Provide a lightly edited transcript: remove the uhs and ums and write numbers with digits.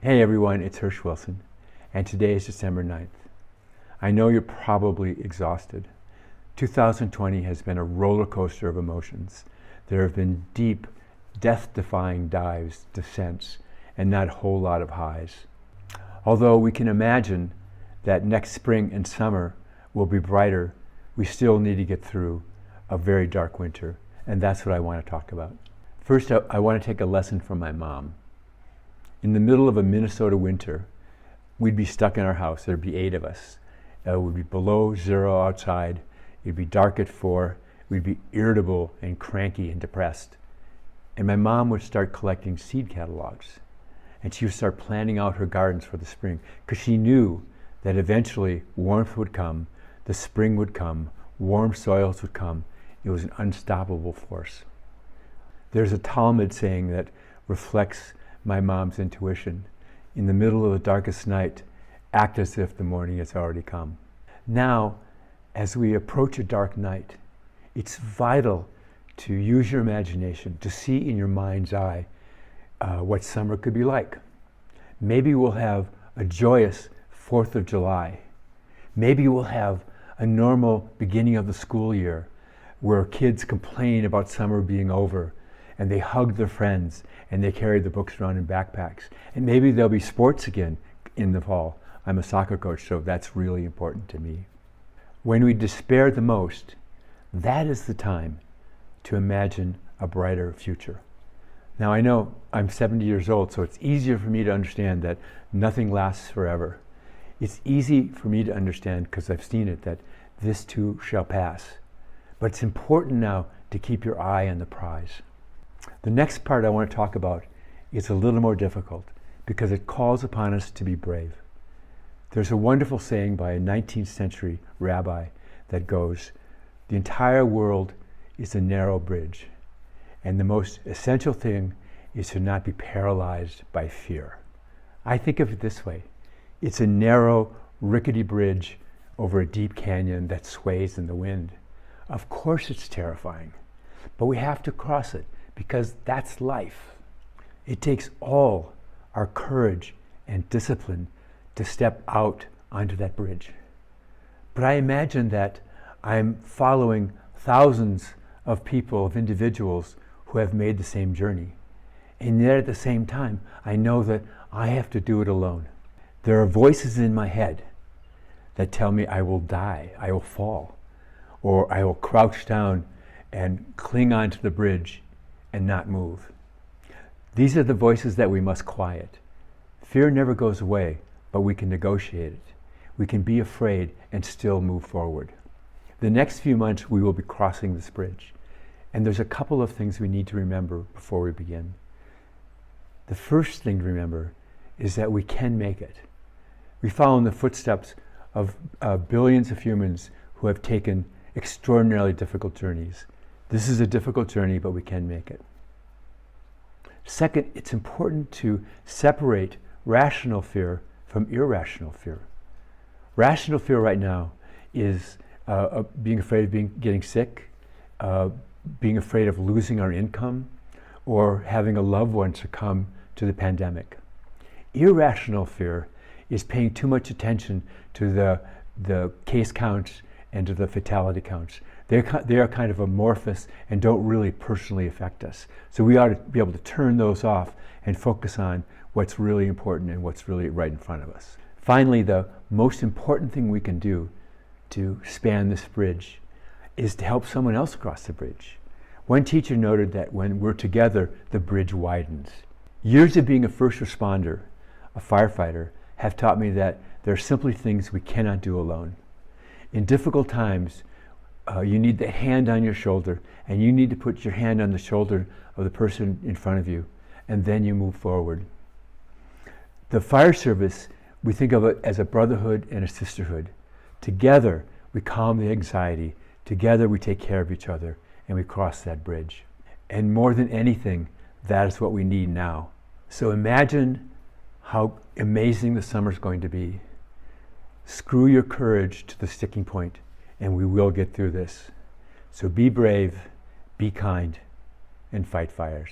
Hey everyone, it's Hirsch Wilson, and today is December 9th. I know you're probably exhausted. 2020 has been a roller coaster of emotions. There have been deep, death-defying dives, descents, and not a whole lot of highs. Although we can imagine that next spring and summer will be brighter, we still need to get through a very dark winter, and that's what I want to talk about. First, I want to take a lesson from my mom. In the middle of a Minnesota winter, we'd be stuck in our house. There'd be 8 of us. It would be below zero outside. It'd be dark at 4. We'd be irritable and cranky and depressed. And my mom would start collecting seed catalogs. And she would start planning out her gardens for the spring, because she knew that eventually warmth would come, the spring would come, warm soils would come. It was an unstoppable force. There's a Talmud saying that reflects my mom's intuition. In the middle of the darkest night, act as if the morning has already come. Now, as we approach a dark night, it's vital to use your imagination, to see in your mind's eye what summer could be like. Maybe we'll have a joyous 4th of July. Maybe we'll have a normal beginning of the school year where kids complain about summer being over, and they hug their friends, and they carry the books around in backpacks. And maybe there'll be sports again in the fall. I'm a soccer coach, so that's really important to me. When we despair the most, that is the time to imagine a brighter future. Now I know I'm 70 years old, so it's easier for me to understand that nothing lasts forever. It's easy for me to understand, because I've seen it, that this too shall pass. But it's important now to keep your eye on the prize. The next part I want to talk about is a little more difficult, because it calls upon us to be brave. There's a wonderful saying by a 19th century rabbi that goes, "The entire world is a narrow bridge, and the most essential thing is to not be paralyzed by fear." I think of it this way. It's a narrow, rickety bridge over a deep canyon that sways in the wind. Of course it's terrifying, but we have to cross it, because that's life. It takes all our courage and discipline to step out onto that bridge. But I imagine that I'm following thousands of people, of individuals who have made the same journey. And yet at the same time, I know that I have to do it alone. There are voices in my head that tell me I will die, I will fall, or I will crouch down and cling onto the bridge and not move. These are the voices that we must quiet. Fear never goes away, but we can negotiate it. We can be afraid and still move forward. The next few months we will be crossing this bridge, and there's a couple of things we need to remember before we begin. The first thing to remember is that we can make it. We follow in the footsteps of billions of humans who have taken extraordinarily difficult journeys. This is a difficult journey, but we can make it. Second, it's important to separate rational fear from irrational fear. Rational fear right now is being afraid of getting sick, being afraid of losing our income, or having a loved one succumb to the pandemic. Irrational fear is paying too much attention to the case counts and to the fatality counts. They are kind of amorphous and don't really personally affect us. So we ought to be able to turn those off and focus on what's really important and what's really right in front of us. Finally, the most important thing we can do to span this bridge is to help someone else cross the bridge. One teacher noted that when we're together, the bridge widens. Years of being a first responder, a firefighter, have taught me that there are simply things we cannot do alone. In difficult times, you need the hand on your shoulder, and you need to put your hand on the shoulder of the person in front of you, and then you move forward. The fire service, we think of it as a brotherhood and a sisterhood. Together, we calm the anxiety. Together, we take care of each other, and we cross that bridge. And more than anything, that is what we need now. So imagine how amazing the summer's going to be. Screw your courage to the sticking point, and we will get through this. So be brave, be kind, and fight fires.